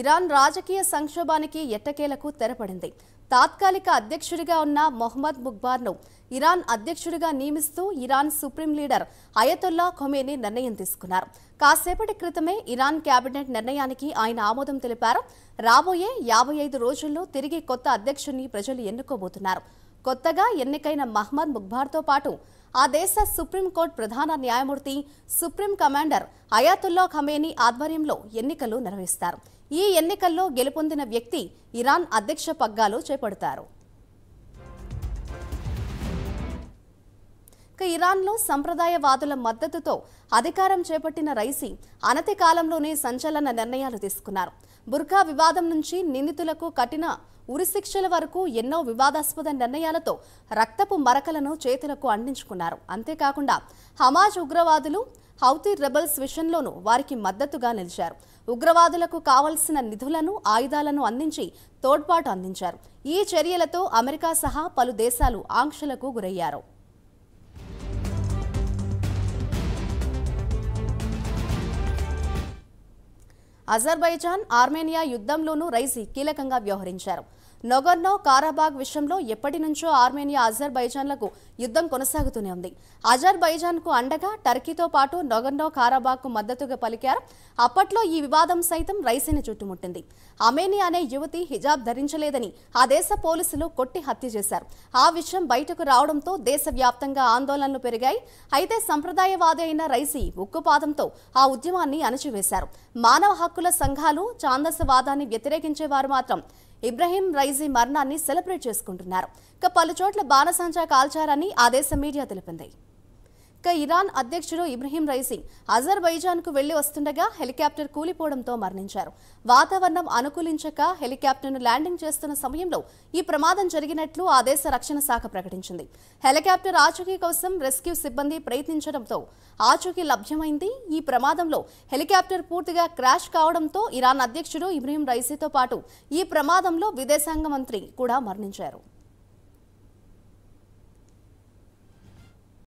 Iran రాజకీయ సంక్షోభానికి ఎట్టకేలకు తెరపడింది. తాత్కాలిక అధ్యక్షుడిగా ఉన్న మొహమ్మద్ ముఖ్బార్ను ఇరాన్ అధ్యక్షుడిగా నియమిస్తూ Iran supreme leader Ayatollah Khomeini నిర్ణయం తీసుకున్నారు. కాసేపటి క్రితమే ఇరాన్ కేబినెట్ నిర్ణయానికి ఆయన ఆమోదం తెలిపారు. రాబోయే 55 రోజుల్లో తిరిగి కొత్త అధ్యక్షుడిని ప్రజలు ఎన్నుకోబోతున్నారు. కొత్తగా ఎన్నికైన మహ్మద్ ముఖ్బార్తో పాటు ఆ దేశ సుప్రీంకోర్టు ప్రధాన న్యాయమూర్తి, సుప్రీం కమాండర్ అయాతుల్లా ఖమేనీ ఆధ్వర్యంలో ఎన్నికలు నిర్వహిస్తారు. ఈ ఎన్నికల్లో గెలుపొందిన వ్యక్తి ఇరాన్ అధ్యక్ష పగ్గాలు చేపడతారు. ఇరాన్లో సంప్రదాయవాదుల మద్దతుతో అధికారం చేపట్టిన రైసీ అనతి కాలంలోనే సంచలన నిర్ణయాలు తీసుకున్నారు. బుర్కా వివాదం నుంచి నిందితులకు కఠిన ఉరిశిక్షల వరకు ఎన్నో వివాదాస్పద నిర్ణయాలతో రక్తపు మరకలను చేతులకు అందించుకున్నారు. అంతేకాకుండా హమాజ్ ఉగ్రవాదులు, హౌతీ రెబల్స్ విషయంలోనూ వారికి మద్దతుగా నిలిచారు. ఉగ్రవాదులకు కావలసిన నిధులను, ఆయుధాలను అందించి తోడ్పాటు అందించారు. ఈ చర్యలతో అమెరికా సహా పలు దేశాలు ఆంక్షలకు గురయ్యారు. అజర్బైజాన్, ఆర్మేనియా యుద్ధంలోనూ రైసీ కీలకంగా వ్యవహరించారు. నగోర్నో కారాబాగ్ విషయంలో ఎప్పటి నుంచో ఆర్మేనియా, అజర్బైజాన్లకు యుద్ధం కొనసాగుతూనే ఉంది. అజర్బైజాన్కు అండగా టర్కీతో పాటు నగోర్నో కారాబాగ్కు మద్దతుగా పలికారు. అప్పట్లో ఈ వివాదం సైతం రైసీని చుట్టుముట్టింది. అమేనియా అనే యువతి హిజాబ్ ధరించలేదని ఆ దేశ పోలీసులు కొట్టి హత్య చేశారు. ఆ విషయం బయటకు రావడంతో దేశవ్యాప్తంగా ఆందోళనలు పెరిగాయి. అయితే సంప్రదాయవాది అయిన రైసీ ఉక్కుపాదంతో ఆ ఉద్యమాన్ని అణచివేశారు. మానవ హక్కుల సంఘాలు, ఛాందసవాదాన్ని వ్యతిరేకించేవారు మాత్రం ఇబ్రహీం రైసీ మరణాన్ని సెలబ్రేట్ చేసుకుంటున్నారు. పలు చోట్ల బాణసంచా కాల్చారని ఆ దేశ మీడియా తెలిపింది. ఇరాన్ అధ్యక్షుడు ఇబ్రహీం రైసీ అజర్బైజాన్కు వెళ్లి వస్తుండగా హెలికాప్టర్ కూలిపోవడంతో మరణించారు. వాతావరణం అనుకూలించక హెలికాప్టర్ను ల్యాండింగ్ చేస్తున్న సమయంలో ఈ ప్రమాదం జరిగినట్లు ఆ దేశ రక్షణ శాఖ ప్రకటించింది. హెలికాప్టర్ ఆచూకీ కోసం రెస్క్యూ సిబ్బంది ప్రయత్నించడంతో ఆచూకీ లభ్యమైంది. ఈ ప్రమాదంలో హెలికాప్టర్ పూర్తిగా క్రాష్ కావడంతో ఇరాన్ అధ్యక్షుడు ఇబ్రహీం రైసీతో పాటు ఈ ప్రమాదంలో విదేశాంగ మంత్రి కూడా మరణించారు.